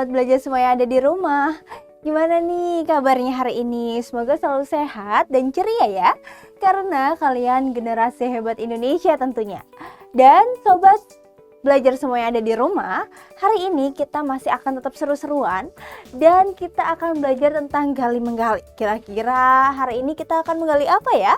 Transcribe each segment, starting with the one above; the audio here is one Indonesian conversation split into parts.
sobat belajar semua yang ada di rumah. Gimana nih kabarnya hari ini? Semoga selalu sehat dan ceria ya. Karena kalian generasi hebat Indonesia tentunya. Dan sobat belajar semua yang ada di rumah, hari ini kita masih akan tetap seru-seruan dan kita akan belajar tentang gali menggali. Kira-kira hari ini kita akan menggali apa ya?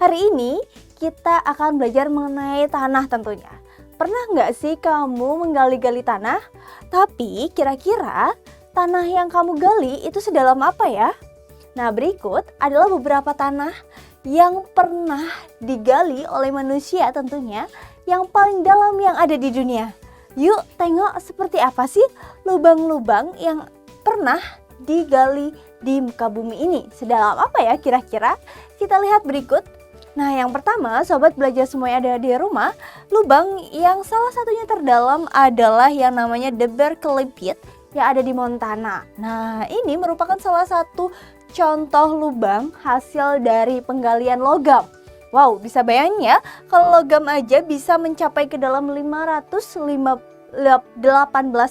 Hari ini kita akan belajar mengenai tanah tentunya. Pernah nggak sih kamu menggali-gali tanah? Tapi kira-kira tanah yang kamu gali itu sedalam apa ya? Nah, berikut adalah beberapa tanah yang pernah digali oleh manusia tentunya, yang paling dalam yang ada di dunia. Yuk tengok seperti apa sih lubang-lubang yang pernah digali di muka bumi ini. Sedalam apa ya kira-kira? Kita lihat berikut. Nah, yang pertama, sobat belajar semua yang ada di rumah, lubang yang salah satunya terdalam adalah yang namanya The Berkeley Pit yang ada di Montana. Nah, ini merupakan salah satu contoh lubang hasil dari penggalian logam. Wow, bisa bayangin ya, kalau logam aja bisa mencapai ke dalam 518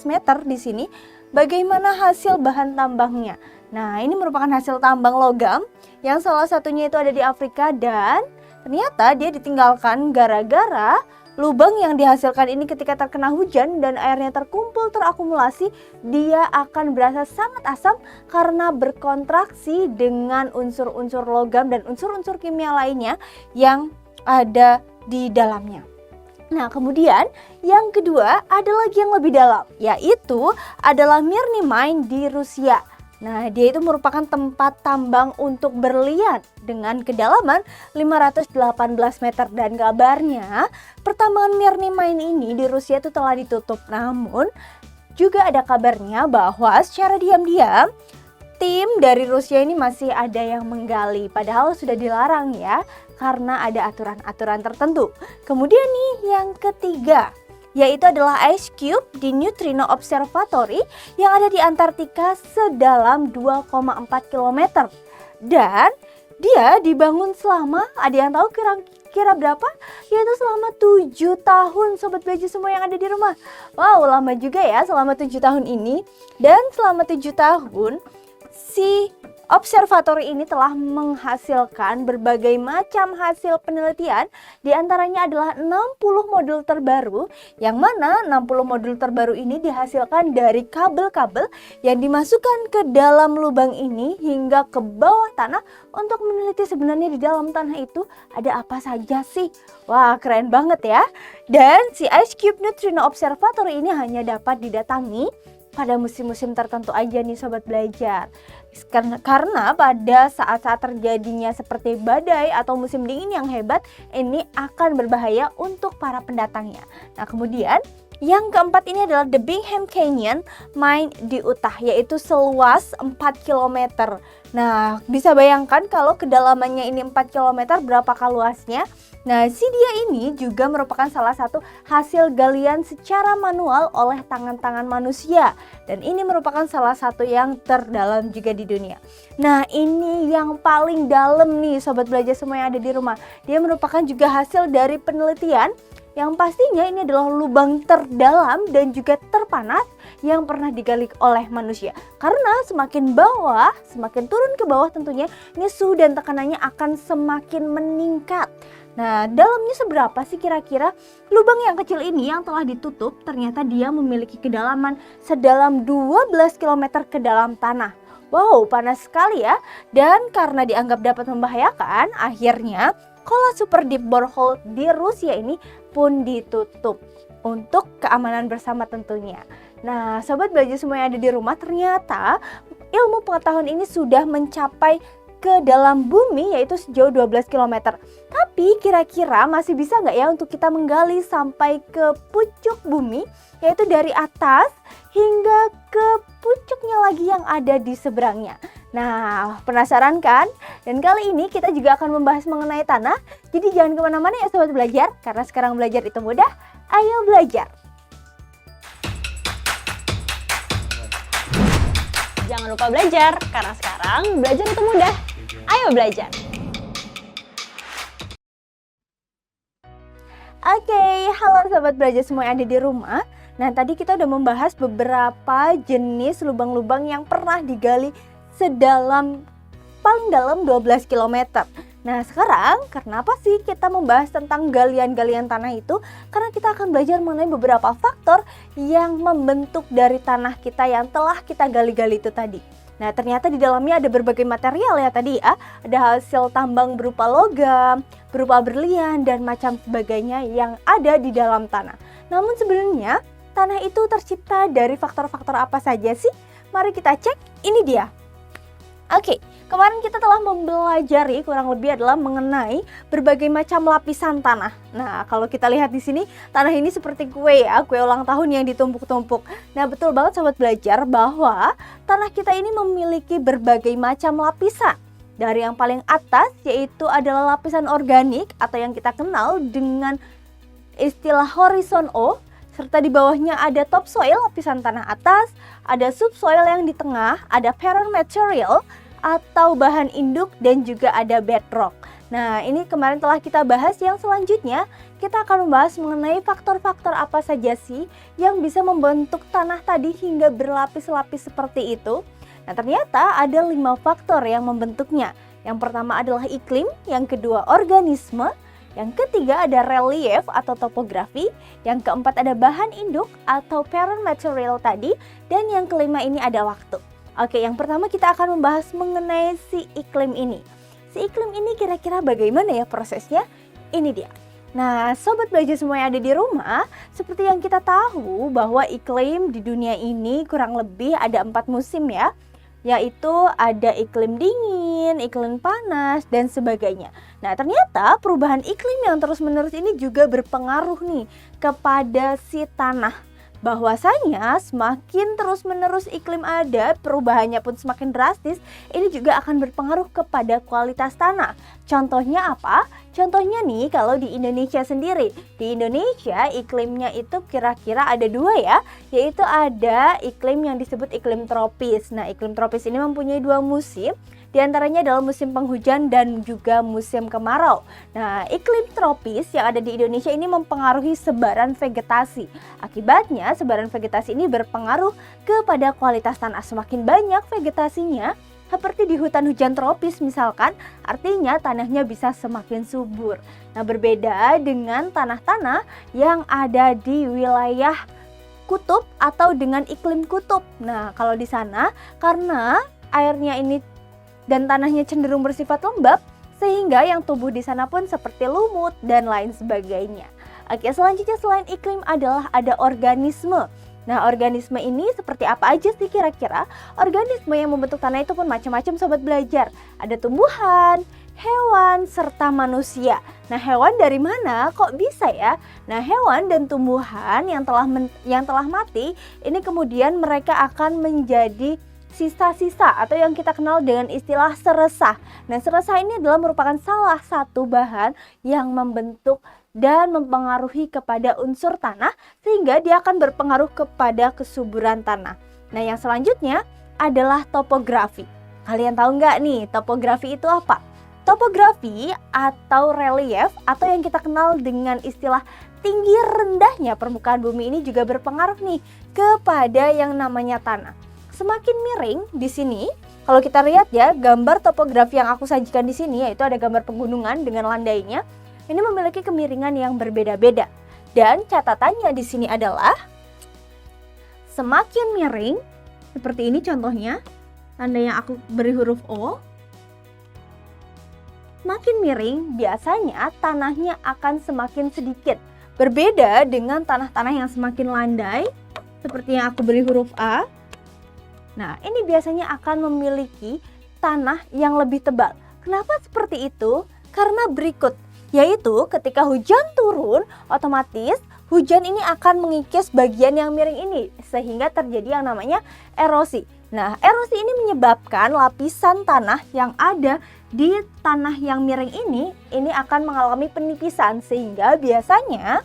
meter di sini. Bagaimana hasil bahan tambangnya? Nah, ini merupakan hasil tambang logam yang salah satunya itu ada di Afrika, dan ternyata dia ditinggalkan gara-gara lubang yang dihasilkan ini ketika terkena hujan dan airnya terakumulasi, dia akan berasa sangat asam karena berkontraksi dengan unsur-unsur logam dan unsur-unsur kimia lainnya yang ada di dalamnya. Nah, kemudian yang kedua ada lagi yang lebih dalam, yaitu adalah Mirny Mine di Rusia. Nah, dia itu merupakan tempat tambang untuk berlian dengan kedalaman 518 meter, dan kabarnya pertambangan Mirny Mine ini di Rusia itu telah ditutup. Namun juga ada kabarnya bahwa secara diam-diam tim dari Rusia ini masih ada yang menggali, padahal sudah dilarang ya karena ada aturan-aturan tertentu. Kemudian nih yang ketiga, yaitu adalah Ice Cube di Neutrino Observatory yang ada di Antartika sedalam 2,4 km. Dan dia dibangun selama, ada yang tahu kira-kira berapa? Yaitu selama 7 tahun sobat belajar semua yang ada di rumah. Wow, lama juga ya selama 7 tahun ini. Dan selama 7 tahun si observatory ini telah menghasilkan berbagai macam hasil penelitian. Di antaranya adalah 60 modul terbaru, yang mana 60 modul terbaru ini dihasilkan dari kabel-kabel yang dimasukkan ke dalam lubang ini hingga ke bawah tanah untuk meneliti sebenarnya di dalam tanah itu ada apa saja sih. Wah, keren banget ya. Dan si Ice Cube Neutrino Observatory ini hanya dapat didatangi pada musim-musim tertentu aja nih sobat belajar. Karena pada saat-saat terjadinya seperti badai atau musim dingin yang hebat, ini akan berbahaya untuk para pendatangnya. Nah, kemudian yang keempat ini adalah The Bingham Canyon Mine di Utah, yaitu seluas 4 km. Nah, bisa bayangkan kalau kedalamannya ini 4 km, berapakah luasnya? Nah, si dia ini juga merupakan salah satu hasil galian secara manual oleh tangan-tangan manusia. Dan ini merupakan salah satu yang terdalam juga di dunia. Nah, ini yang paling dalam nih sobat belajar semua yang ada di rumah. Dia merupakan juga hasil dari penelitian yang pastinya ini adalah lubang terdalam dan juga terpanas yang pernah digali oleh manusia. Karena semakin bawah, semakin turun ke bawah tentunya ini suhu dan tekanannya akan semakin meningkat. Nah, dalamnya seberapa sih kira-kira? Lubang yang kecil ini yang telah ditutup ternyata dia memiliki kedalaman sedalam 12 km ke dalam tanah. Wow, panas sekali ya. Dan karena dianggap dapat membahayakan, akhirnya Kola Super Deep Borehole di Rusia ini pun ditutup untuk keamanan bersama tentunya. Nah, sobat belajar semua yang ada di rumah, ternyata ilmu pengetahuan ini sudah mencapai ke dalam bumi, yaitu sejauh 12 km. Tapi kira-kira masih bisa nggak ya untuk kita menggali sampai ke pucuk bumi, yaitu dari atas hingga ke pucuknya lagi yang ada di seberangnya. Nah, penasaran kan? Dan kali ini kita juga akan membahas mengenai tanah. Jadi jangan kemana-mana ya sobat belajar, karena sekarang belajar itu mudah. Ayo belajar! Jangan lupa belajar, karena sekarang belajar itu mudah. Ayo belajar! Oke, halo sobat belajar semua yang ada di rumah. Nah, tadi kita udah membahas beberapa jenis lubang-lubang yang pernah digali paling dalam 12 km. Nah, sekarang kenapa sih kita membahas tentang galian-galian tanah itu? Karena kita akan belajar mengenai beberapa faktor yang membentuk dari tanah kita yang telah kita gali-gali itu tadi. Nah, ternyata di dalamnya ada berbagai material ya tadi ya. Ada hasil tambang berupa logam, berupa berlian, dan macam sebagainya yang ada di dalam tanah. Namun sebenarnya tanah itu tercipta dari faktor-faktor apa saja sih? Mari kita cek, ini dia. Oke, kemarin kita telah mempelajari kurang lebih adalah mengenai berbagai macam lapisan tanah. Nah, kalau kita lihat di sini, tanah ini seperti kue ya, kue ulang tahun yang ditumpuk-tumpuk. Nah, betul banget sobat belajar bahwa tanah kita ini memiliki berbagai macam lapisan. Dari yang paling atas yaitu adalah lapisan organik atau yang kita kenal dengan istilah horizon O. Serta di bawahnya ada topsoil, lapisan tanah atas, ada subsoil yang di tengah, ada parent material atau bahan induk, dan juga ada bedrock. Nah, ini kemarin telah kita bahas. Yang selanjutnya kita akan membahas mengenai faktor-faktor apa saja sih yang bisa membentuk tanah tadi hingga berlapis-lapis seperti itu. Nah, ternyata ada 5 faktor yang membentuknya. Yang pertama adalah iklim, yang kedua organisme, yang ketiga ada relief atau topografi, yang keempat ada bahan induk atau parent material tadi, dan yang kelima ini ada waktu. Oke, yang pertama kita akan membahas mengenai si iklim ini. Si iklim ini kira-kira bagaimana ya prosesnya? Ini dia. Nah, sobat belajar semua yang ada di rumah, seperti yang kita tahu bahwa iklim di dunia ini kurang lebih ada 4 musim ya. Yaitu ada iklim dingin, iklim panas, dan sebagainya. Nah, ternyata perubahan iklim yang terus-menerus ini juga berpengaruh nih kepada si tanah. Bahwasanya semakin terus-menerus iklim ada, perubahannya pun semakin drastis, ini juga akan berpengaruh kepada kualitas tanah. Contohnya apa? Contohnya nih kalau di Indonesia sendiri. Di Indonesia iklimnya itu kira-kira ada 2 ya, yaitu ada iklim yang disebut iklim tropis. Nah, iklim tropis ini mempunyai 2 musim. Di antaranya adalah musim penghujan dan juga musim kemarau. Nah, iklim tropis yang ada di Indonesia ini mempengaruhi sebaran vegetasi. Akibatnya, sebaran vegetasi ini berpengaruh kepada kualitas tanah. Semakin banyak vegetasinya, seperti di hutan hujan tropis misalkan, artinya tanahnya bisa semakin subur. Nah, berbeda dengan tanah-tanah yang ada di wilayah kutub atau dengan iklim kutub. Nah, kalau di sana karena airnya ini dan tanahnya cenderung bersifat lembab, sehingga yang tumbuh di sana pun seperti lumut dan lain sebagainya. Oke, selanjutnya selain iklim adalah ada organisme. Nah, organisme ini seperti apa aja sih kira-kira? Organisme yang membentuk tanah itu pun macam-macam sobat belajar. Ada tumbuhan, hewan, serta manusia. Nah, hewan dari mana? Kok bisa ya? Nah, hewan dan tumbuhan yang telah mati, ini kemudian mereka akan menjadi sisa-sisa atau yang kita kenal dengan istilah seresah. Nah, seresah ini adalah merupakan salah satu bahan yang membentuk dan mempengaruhi kepada unsur tanah sehingga dia akan berpengaruh kepada kesuburan tanah. Nah, yang selanjutnya adalah topografi. Kalian tahu nggak nih topografi itu apa? Topografi atau relief atau yang kita kenal dengan istilah tinggi rendahnya permukaan bumi ini juga berpengaruh nih kepada yang namanya tanah. Semakin miring di sini, kalau kita lihat ya gambar topografi yang aku sajikan di sini yaitu ada gambar pegunungan dengan landainya. Ini memiliki kemiringan yang berbeda-beda. Dan catatannya di sini adalah semakin miring seperti ini contohnya, landai yang aku beri huruf O. Semakin miring biasanya tanahnya akan semakin sedikit. Berbeda dengan tanah-tanah yang semakin landai seperti yang aku beri huruf A. Nah, ini biasanya akan memiliki tanah yang lebih tebal. Kenapa seperti itu? Karena berikut, yaitu ketika hujan turun, otomatis hujan ini akan mengikis bagian yang miring ini, sehingga terjadi yang namanya erosi. Nah, erosi ini menyebabkan lapisan tanah yang ada di tanah yang miring ini akan mengalami penipisan, sehingga biasanya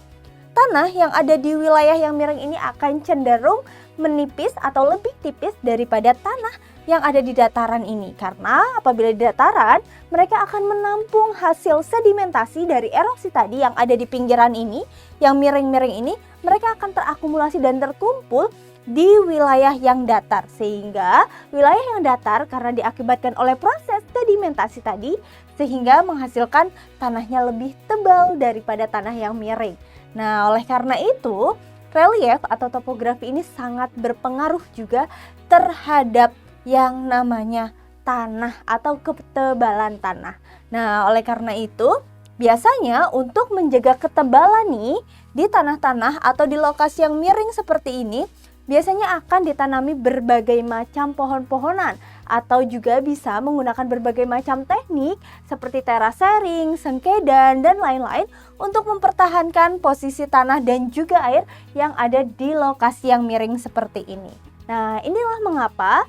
tanah yang ada di wilayah yang miring ini akan cenderung menipis atau lebih tipis daripada tanah yang ada di dataran ini. Karena apabila di dataran, mereka akan menampung hasil sedimentasi dari erosi tadi yang ada di pinggiran ini, yang miring-miring ini, mereka akan terakumulasi dan terkumpul di wilayah yang datar. Sehingga wilayah yang datar karena diakibatkan oleh proses sedimentasi tadi, sehingga menghasilkan tanahnya lebih tebal daripada tanah yang miring. Nah, oleh karena itu, relief atau topografi ini sangat berpengaruh juga terhadap yang namanya tanah atau ketebalan tanah. Nah, oleh karena itu, biasanya untuk menjaga ketebalan nih di tanah-tanah atau di lokasi yang miring seperti ini, biasanya akan ditanami berbagai macam pohon-pohonan atau juga bisa menggunakan berbagai macam teknik seperti terasering, sengkedan, dan lain-lain untuk mempertahankan posisi tanah dan juga air yang ada di lokasi yang miring seperti ini. Nah, inilah mengapa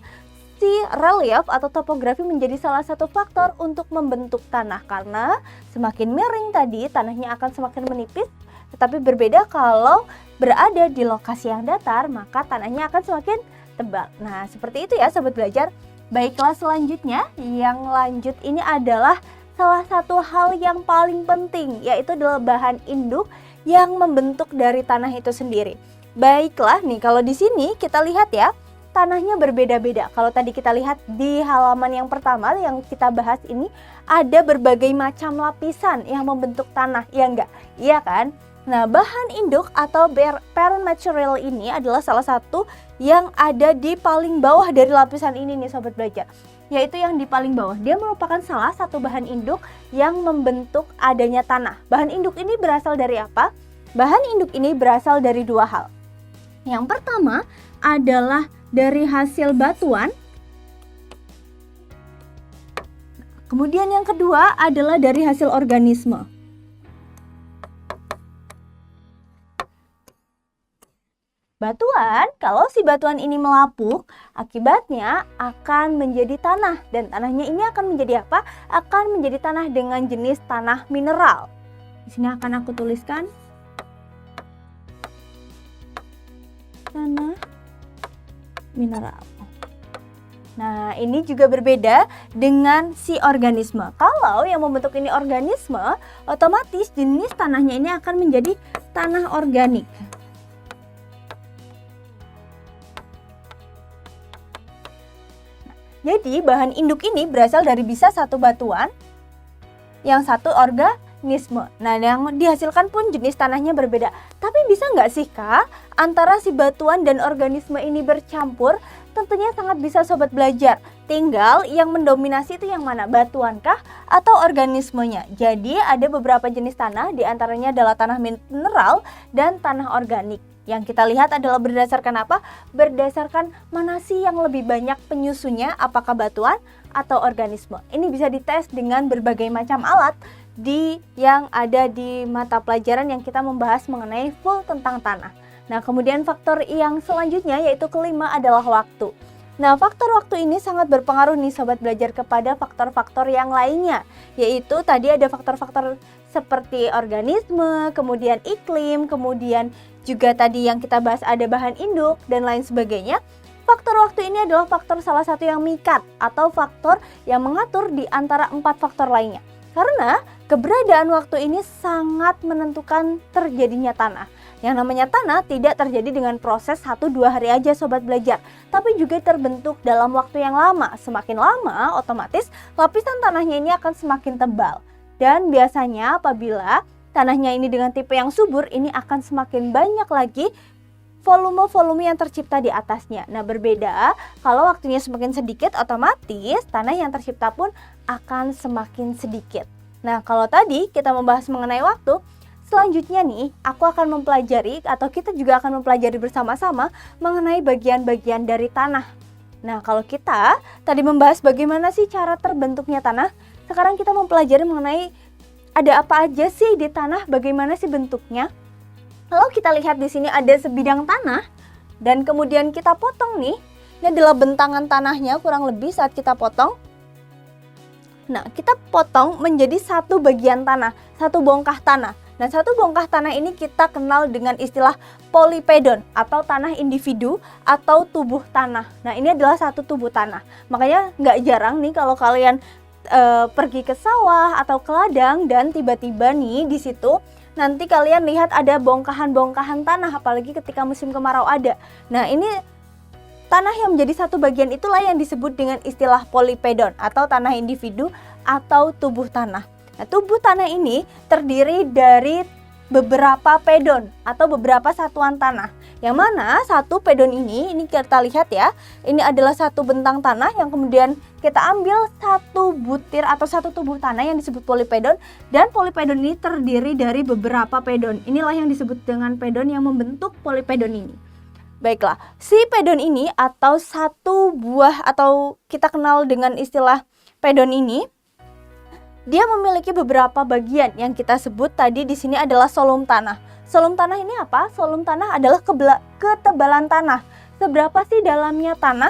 si relief atau topografi menjadi salah satu faktor untuk membentuk tanah, karena semakin miring tadi tanahnya akan semakin menipis. Tetapi berbeda kalau berada di lokasi yang datar, maka tanahnya akan semakin tebal. Nah, seperti itu ya Sobat Belajar. Baiklah, selanjutnya yang lanjut ini adalah salah satu hal yang paling penting, yaitu adalah bahan induk yang membentuk dari tanah itu sendiri. Baiklah nih, kalau di sini kita lihat ya, tanahnya berbeda-beda. Kalau tadi kita lihat di halaman yang pertama yang kita bahas ini, ada berbagai macam lapisan yang membentuk tanah, ya enggak? Iya kan? Nah, bahan induk atau parent material ini adalah salah satu yang ada di paling bawah dari lapisan ini nih Sobat Belajar. Yaitu yang di paling bawah. Dia merupakan salah satu bahan induk yang membentuk adanya tanah. Bahan induk ini berasal dari apa? Bahan induk ini berasal dari dua hal. Yang pertama adalah dari hasil batuan. Kemudian yang kedua adalah dari hasil organisme. Batuan, kalau si batuan ini melapuk, akibatnya akan menjadi tanah. Dan tanahnya ini akan menjadi apa? Akan menjadi tanah dengan jenis tanah mineral. Di sini akan aku tuliskan tanah mineral. Nah, ini juga berbeda dengan si organisme. Kalau yang membentuk ini organisme, otomatis jenis tanahnya ini akan menjadi tanah organik. Jadi bahan induk ini berasal dari bisa satu batuan, yang satu organisme. Nah, yang dihasilkan pun jenis tanahnya berbeda. Tapi bisa nggak sih Kak, antara si batuan dan organisme ini bercampur? Tentunya sangat bisa Sobat Belajar. Tinggal yang mendominasi itu yang mana? Batuan kah atau organismenya? Jadi ada beberapa jenis tanah, diantaranya adalah tanah mineral dan tanah organik. Yang kita lihat adalah berdasarkan apa? Berdasarkan mana sih yang lebih banyak penyusunnya, apakah batuan atau organisme. Ini bisa dites dengan berbagai macam alat yang ada di mata pelajaran yang kita membahas mengenai full tentang tanah. Nah, kemudian faktor yang selanjutnya yaitu kelima adalah waktu. Nah, faktor waktu ini sangat berpengaruh nih Sobat Belajar kepada faktor-faktor yang lainnya. Yaitu tadi ada faktor-faktor seperti organisme, kemudian iklim, kemudian juga tadi yang kita bahas ada bahan induk dan lain sebagainya. Faktor waktu ini adalah faktor salah satu yang mikat atau faktor yang mengatur di antara 4 faktor lainnya. Karena keberadaan waktu ini sangat menentukan terjadinya tanah. Yang namanya tanah tidak terjadi dengan proses 1-2 hari aja Sobat Belajar, tapi juga terbentuk dalam waktu yang lama. Semakin lama, otomatis lapisan tanahnya ini akan semakin tebal. Dan biasanya apabila tanahnya ini dengan tipe yang subur, ini akan semakin banyak lagi volume-volume yang tercipta di atasnya. Nah, berbeda kalau waktunya semakin sedikit, otomatis tanah yang tercipta pun akan semakin sedikit. Nah, kalau tadi kita membahas mengenai waktu, selanjutnya nih aku akan mempelajari atau kita juga akan mempelajari bersama-sama mengenai bagian-bagian dari tanah. Nah, kalau kita tadi membahas bagaimana sih cara terbentuknya tanah, sekarang kita mempelajari mengenai ada apa aja sih di tanah, bagaimana sih bentuknya. Kalau kita lihat di sini ada sebidang tanah dan kemudian kita potong nih. Ini adalah bentangan tanahnya kurang lebih saat kita potong. Nah, kita potong menjadi satu bagian tanah, satu bongkah tanah. Nah, satu bongkah tanah ini kita kenal dengan istilah polipedon atau tanah individu atau tubuh tanah. Nah, ini adalah satu tubuh tanah. Makanya nggak jarang nih kalau kalian pergi ke sawah atau ke ladang dan tiba-tiba nih di situ nanti kalian lihat ada bongkahan-bongkahan tanah, apalagi ketika musim kemarau ada. Nah, ini tanah yang menjadi satu bagian itulah yang disebut dengan istilah polipedon atau tanah individu atau tubuh tanah. Nah, tubuh tanah ini terdiri dari beberapa pedon atau beberapa satuan tanah. Yang mana satu pedon ini kita lihat ya, ini adalah satu bentang tanah yang kemudian kita ambil satu butir atau satu tubuh tanah yang disebut polipedon, dan polipedon ini terdiri dari beberapa pedon. Inilah yang disebut dengan pedon yang membentuk polipedon ini. Baiklah, si pedon ini atau satu buah atau kita kenal dengan istilah pedon ini, dia memiliki beberapa bagian yang kita sebut tadi di sini adalah solum tanah. Solum tanah ini apa? Solum tanah adalah ketebalan tanah. Seberapa sih dalamnya tanah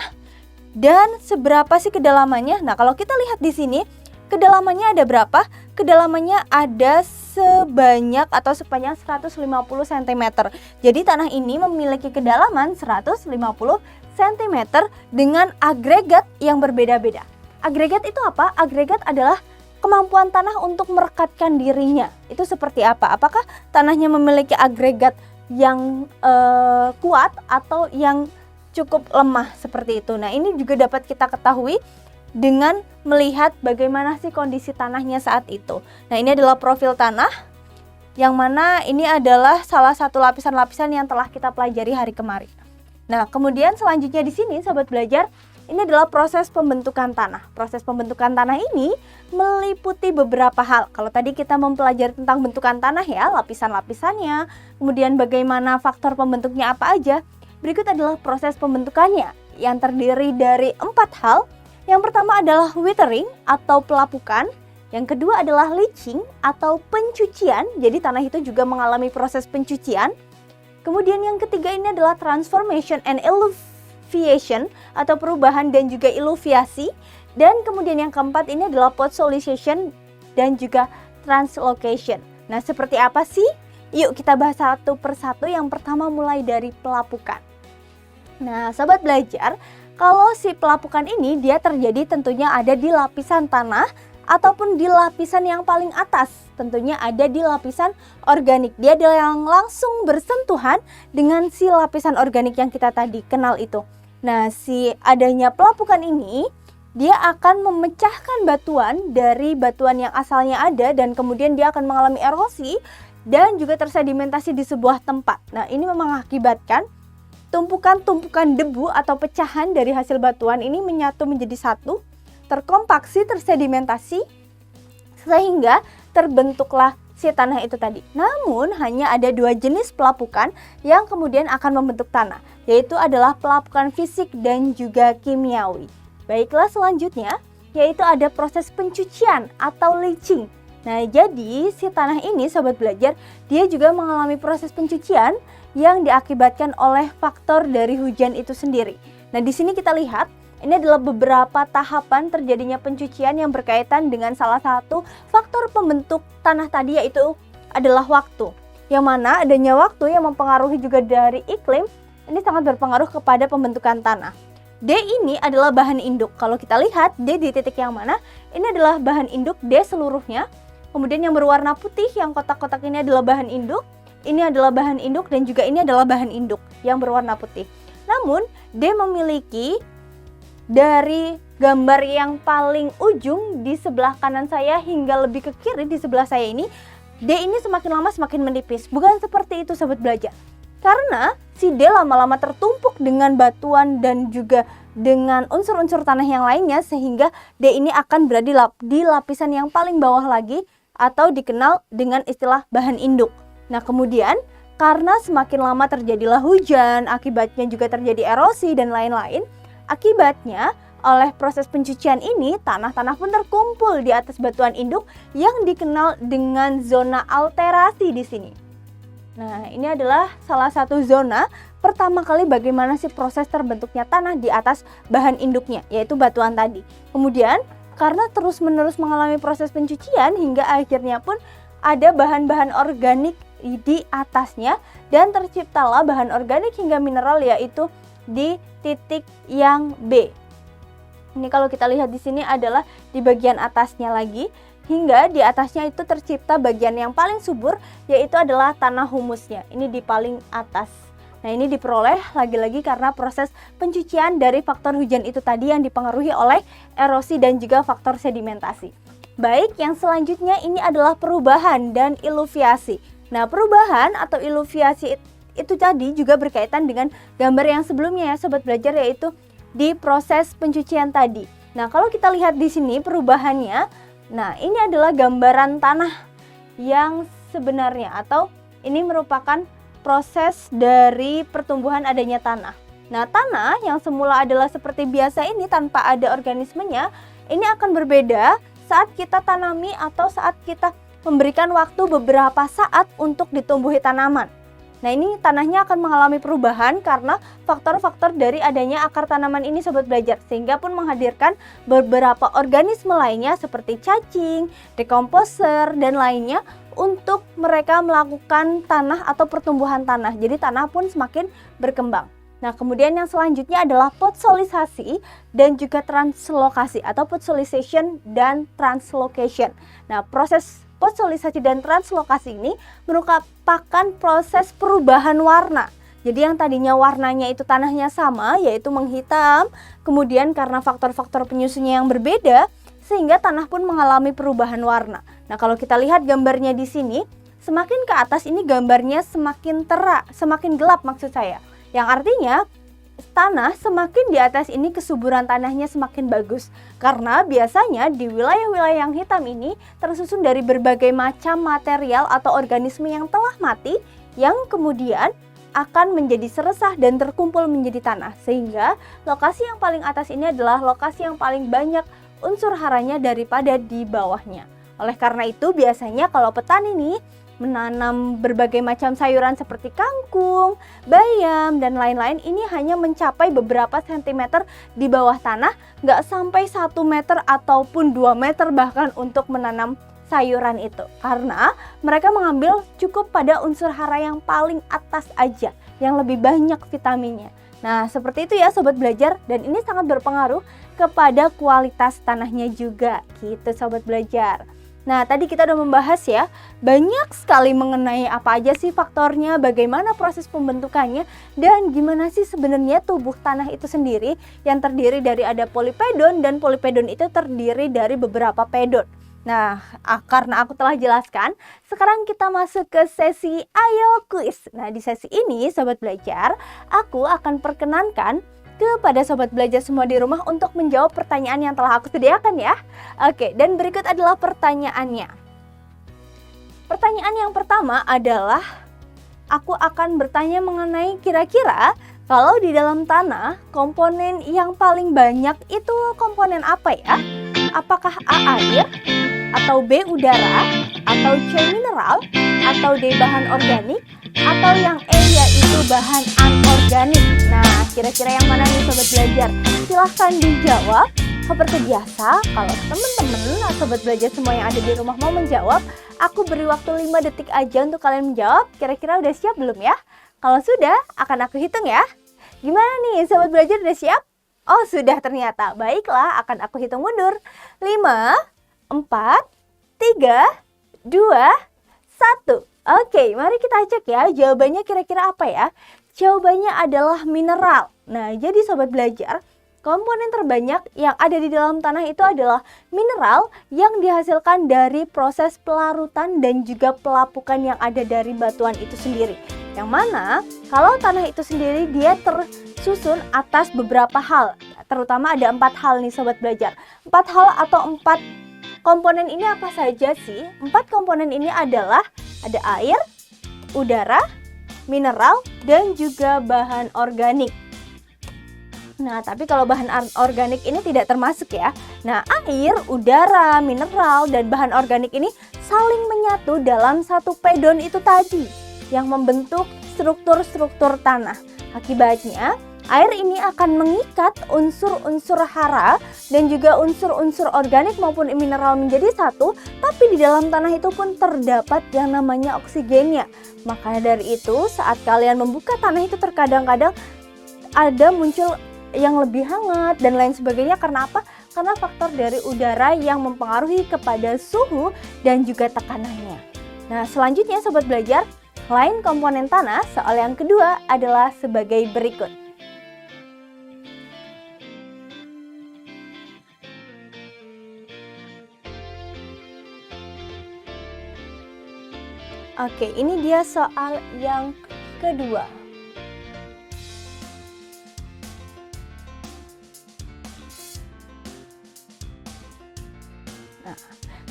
dan seberapa sih kedalamannya? Nah, kalau kita lihat di sini, kedalamannya ada berapa? Kedalamannya ada sebanyak atau sepanjang 150 cm. Jadi tanah ini memiliki kedalaman 150 cm dengan agregat yang berbeda-beda. Agregat itu apa? Agregat adalah kemampuan tanah untuk merekatkan dirinya. Itu seperti apa? Apakah tanahnya memiliki agregat yang kuat atau yang cukup lemah seperti itu? Nah, ini juga dapat kita ketahui dengan melihat bagaimana sih kondisi tanahnya saat itu. Nah, ini adalah profil tanah yang mana ini adalah salah satu lapisan-lapisan yang telah kita pelajari hari kemarin. Nah, kemudian selanjutnya di sini Sobat Belajar, ini adalah proses pembentukan tanah. Proses pembentukan tanah ini meliputi beberapa hal. Kalau tadi kita mempelajari tentang bentukan tanah ya, lapisan-lapisannya, kemudian bagaimana faktor pembentuknya apa aja. Berikut adalah proses pembentukannya yang terdiri dari 4 hal. Yang pertama adalah withering atau pelapukan. Yang kedua adalah leaching atau pencucian. Jadi tanah itu juga mengalami proses pencucian. Kemudian yang ketiga ini adalah transformation and eluviation atau perubahan dan juga eluviasi. Dan kemudian yang keempat ini adalah podsolization dan juga translocation. Nah, seperti apa sih? Yuk kita bahas satu persatu. Yang pertama mulai dari pelapukan. Nah, Sobat Belajar, kalau si pelapukan ini dia terjadi tentunya ada di lapisan tanah ataupun di lapisan yang paling atas. Tentunya ada di lapisan organik. Dia adalah yang langsung bersentuhan dengan si lapisan organik yang kita tadi kenal itu. Nah, si adanya pelapukan ini, dia akan memecahkan batuan dari batuan yang asalnya ada dan kemudian dia akan mengalami erosi dan juga tersedimentasi di sebuah tempat. Nah, ini mengakibatkan tumpukan-tumpukan debu atau pecahan dari hasil batuan ini menyatu menjadi satu, terkompaksi, tersedimentasi, sehingga terbentuklah si tanah itu tadi. Namun hanya ada 2 jenis pelapukan yang kemudian akan membentuk tanah, yaitu adalah pelapukan fisik dan juga kimiawi. Baiklah, selanjutnya yaitu ada proses pencucian atau leaching. Nah, jadi si tanah ini Sobat Belajar, dia juga mengalami proses pencucian yang diakibatkan oleh faktor dari hujan itu sendiri. Nah, di sini kita lihat ini adalah beberapa tahapan terjadinya pencucian yang berkaitan dengan salah satu faktor pembentuk tanah tadi, yaitu adalah waktu. Yang mana adanya waktu yang mempengaruhi juga dari iklim, ini sangat berpengaruh kepada pembentukan tanah. D ini adalah bahan induk. Kalau kita lihat D di titik yang mana, ini adalah bahan induk D seluruhnya. Kemudian yang berwarna putih, yang kotak-kotak ini adalah bahan induk. Ini adalah bahan induk dan juga ini adalah bahan induk yang berwarna putih. Namun D memiliki dari gambar yang paling ujung di sebelah kanan saya hingga lebih ke kiri di sebelah saya ini, D ini semakin lama semakin menipis. Bukan seperti itu Sobat Belajar. Karena si D lama-lama tertumpuk dengan batuan dan juga dengan unsur-unsur tanah yang lainnya, sehingga D ini akan berada di lapisan yang paling bawah lagi atau dikenal dengan istilah bahan induk. Nah, kemudian karena semakin lama terjadilah hujan, akibatnya juga terjadi erosi dan lain-lain. Akibatnya oleh proses pencucian ini, tanah-tanah pun terkumpul di atas batuan induk yang dikenal dengan zona alterasi di sini. Nah, ini adalah salah satu zona pertama kali bagaimana sih proses terbentuknya tanah di atas bahan induknya, yaitu batuan tadi. Kemudian, karena terus-menerus mengalami proses pencucian hingga akhirnya pun ada bahan-bahan organik di atasnya dan terciptalah bahan organik hingga mineral, yaitu di titik yang B. Ini kalau kita lihat di sini adalah di bagian atasnya lagi. hingga di atasnya itu tercipta bagian yang paling subur, yaitu adalah tanah humusnya. Ini di paling atas. Nah, ini diperoleh lagi-lagi karena proses pencucian dari faktor hujan itu tadi yang dipengaruhi oleh erosi dan juga faktor sedimentasi. Baik, yang selanjutnya ini adalah perubahan dan iluviasi. Nah, perubahan atau iluviasi itu tadi juga berkaitan dengan gambar yang sebelumnya ya Sobat Belajar, yaitu di proses pencucian tadi. Nah, kalau kita lihat di sini perubahannya, nah ini adalah gambaran tanah yang sebenarnya, atau ini merupakan proses dari pertumbuhan adanya tanah. Nah, tanah yang semula adalah seperti biasa ini tanpa ada organismenya, ini akan berbeda saat kita tanami atau saat kita memberikan waktu beberapa saat untuk ditumbuhi tanaman. Nah, ini tanahnya akan mengalami perubahan karena faktor-faktor dari adanya akar tanaman ini Sobat Belajar, sehingga pun menghadirkan beberapa organisme lainnya seperti cacing, dekomposer, dan lainnya untuk mereka melakukan tanah atau pertumbuhan tanah. Jadi tanah pun semakin berkembang. Nah, kemudian yang selanjutnya adalah potsolisasi dan juga translokasi atau potsolisation dan translocation. Nah, proses potsolisasi dan translokasi ini merupakan proses perubahan warna. Jadi yang tadinya warnanya itu tanahnya sama, yaitu menghitam, kemudian karena faktor-faktor penyusunnya yang berbeda, sehingga tanah pun mengalami perubahan warna. Nah, kalau kita lihat gambarnya di sini, semakin ke atas ini gambarnya semakin terang, semakin gelap maksud saya. Yang artinya tanah semakin di atas ini kesuburan tanahnya semakin bagus. Karena biasanya di wilayah-wilayah yang hitam ini tersusun dari berbagai macam material atau organisme yang telah mati yang kemudian akan menjadi seresah dan terkumpul menjadi tanah. Sehingga lokasi yang paling atas ini adalah lokasi yang paling banyak unsur haranya daripada di bawahnya. Oleh karena itu biasanya kalau petani nih menanam berbagai macam sayuran seperti kangkung, bayam, dan lain-lain, ini hanya mencapai beberapa sentimeter di bawah tanah, nggak sampai 1 meter ataupun 2 meter bahkan untuk menanam sayuran itu. Karena mereka mengambil cukup pada unsur hara yang paling atas aja, yang lebih banyak vitaminnya. Nah, seperti itu ya Sobat Belajar, dan ini sangat berpengaruh kepada kualitas tanahnya juga, gitu Sobat Belajar. Nah, tadi kita udah membahas ya, banyak sekali mengenai apa aja sih faktornya, bagaimana proses pembentukannya, dan gimana sih sebenarnya tubuh tanah itu sendiri yang terdiri dari ada polipedon, dan polipedon itu terdiri dari beberapa pedon. Nah, karena aku telah jelaskan, sekarang kita masuk ke sesi Ayo Kuis. Nah, di sesi ini Sobat Belajar, aku akan perkenankan kepada Sobat Belajar semua di rumah untuk menjawab pertanyaan yang telah aku sediakan ya. Oke, dan berikut adalah pertanyaannya. Pertanyaan yang pertama adalah, aku akan bertanya mengenai kira-kira kalau di dalam tanah, komponen yang paling banyak itu komponen apa ya? Apakah A air, atau B udara, atau C mineral, atau D bahan organik, atau yang E yaitu bahan anorganik. Nah, kira-kira yang mana nih Sobat Belajar? Silahkan dijawab. Seperti biasa, kalau teman-teman Sobat Belajar semua yang ada di rumah mau menjawab, aku beri waktu 5 detik aja untuk kalian menjawab. Kira-kira udah siap belum ya? Kalau sudah, akan aku hitung ya. Gimana nih Sobat Belajar, udah siap? Oh, sudah ternyata. Baiklah, akan aku hitung mundur. 5, 4, 3, 2, 1. Oke, mari kita cek ya, jawabannya kira-kira apa ya? Jawabannya adalah mineral. Nah, jadi Sobat Belajar, komponen terbanyak yang ada di dalam tanah itu adalah mineral yang dihasilkan dari proses pelarutan dan juga pelapukan yang ada dari batuan itu sendiri. Yang mana, kalau tanah itu sendiri dia tersusun atas beberapa hal. Terutama ada 4 hal nih Sobat Belajar. 4 hal atau 4 komponen ini apa saja sih? 4 komponen ini adalah ada air, udara, mineral, dan juga bahan organik. Nah, tapi kalau bahan organik ini tidak termasuk ya. Nah, air, udara, mineral, dan bahan organik ini saling menyatu dalam satu pedon itu tadi yang membentuk struktur-struktur tanah. Akibatnya, air ini akan mengikat unsur-unsur hara dan juga unsur-unsur organik maupun mineral menjadi satu, tapi di dalam tanah itu pun terdapat yang namanya oksigennya. Makanya dari itu, saat kalian membuka tanah itu terkadang-kadang ada muncul yang lebih hangat dan lain sebagainya. Karena apa? karena faktor dari udara yang mempengaruhi kepada suhu dan juga tekanannya. Nah, selanjutnya Sobat Belajar, selain komponen tanah, soal yang kedua adalah sebagai berikut. Oke, ini dia soal yang kedua. Nah,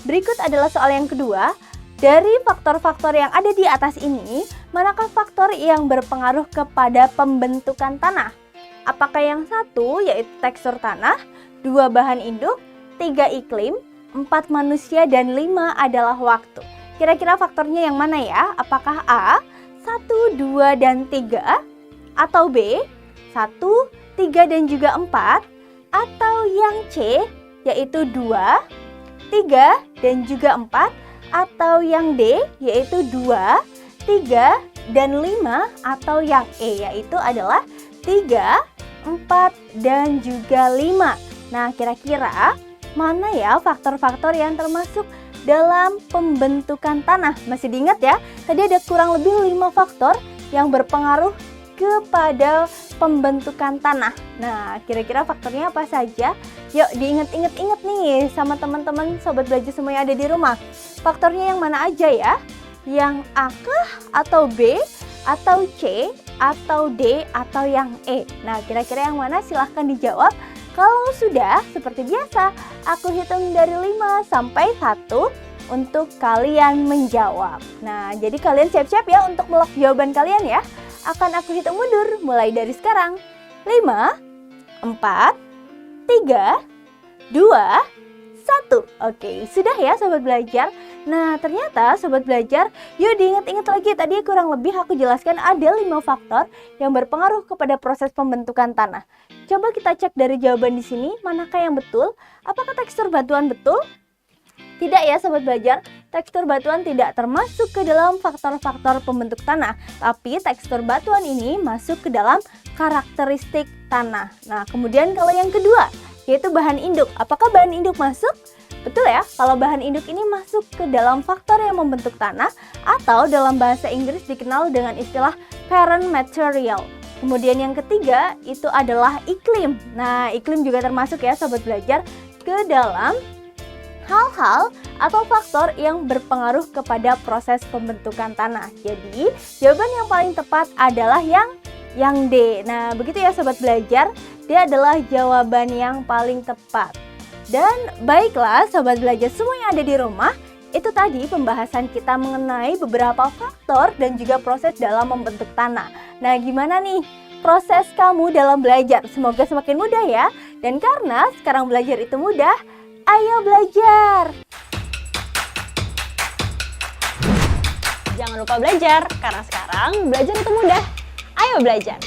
berikut adalah soal yang kedua. Dari faktor-faktor yang ada di atas ini, manakah faktor yang berpengaruh kepada pembentukan tanah? Apakah yang satu yaitu tekstur tanah, 2 bahan induk, 3 iklim, 4 manusia, dan 5 adalah waktu? Kira-kira faktornya yang mana ya? Apakah A, 1, 2, dan 3? Atau B, 1, 3, dan juga 4? Atau yang C, yaitu 2, 3, dan juga 4? Atau yang D, yaitu 2, 3, dan 5? Atau yang E, yaitu adalah 3, 4, dan juga 5? Nah, kira-kira mana ya faktor-faktor yang termasuk dalam pembentukan tanah? Masih diingat ya, tadi ada kurang lebih 5 faktor yang berpengaruh kepada pembentukan tanah. Nah, kira-kira faktornya apa saja? Yuk diingat-ingat nih sama teman-teman Sobat Belajar semua yang ada di rumah. Faktornya yang mana aja ya? Yang A kah? Atau B? Atau C? Atau D? Atau yang E? Nah, kira-kira yang mana? Silahkan dijawab. Kalau sudah, seperti biasa, aku hitung dari 5 sampai 1 untuk kalian menjawab. Nah, jadi kalian siap-siap ya untuk melok jawaban kalian ya. Akan aku hitung mundur mulai dari sekarang. 5, 4, 3, 2, 1. Oke, sudah ya Sobat Belajar? Nah, ternyata Sobat Belajar, yuk diingat-ingat lagi. Tadi kurang lebih aku jelaskan ada 5 faktor yang berpengaruh kepada proses pembentukan tanah. Coba kita cek dari jawaban di sini, manakah yang betul? Apakah tekstur batuan betul? Tidak ya Sobat Belajar, tekstur batuan tidak termasuk ke dalam faktor-faktor pembentuk tanah. Tapi tekstur batuan ini masuk ke dalam karakteristik tanah. Nah, kemudian kalau yang kedua, yaitu bahan induk. Apakah bahan induk masuk? Betul ya, kalau bahan induk ini masuk ke dalam faktor yang membentuk tanah atau dalam bahasa Inggris dikenal dengan istilah parent material. Kemudian yang ketiga itu adalah iklim. Nah, iklim juga termasuk ya Sobat Belajar ke dalam hal-hal atau faktor yang berpengaruh kepada proses pembentukan tanah. Jadi, jawaban yang paling tepat adalah yang D. Nah, begitu ya Sobat Belajar, dia adalah jawaban yang paling tepat. Dan baiklah Sobat Belajar semua yang ada di rumah, itu tadi pembahasan kita mengenai beberapa faktor dan juga proses dalam membentuk tanah. Nah, gimana nih proses kamu dalam belajar? Semoga semakin mudah ya. Dan karena sekarang belajar itu mudah, ayo belajar! Jangan lupa belajar, karena sekarang belajar itu mudah. Ayo belajar!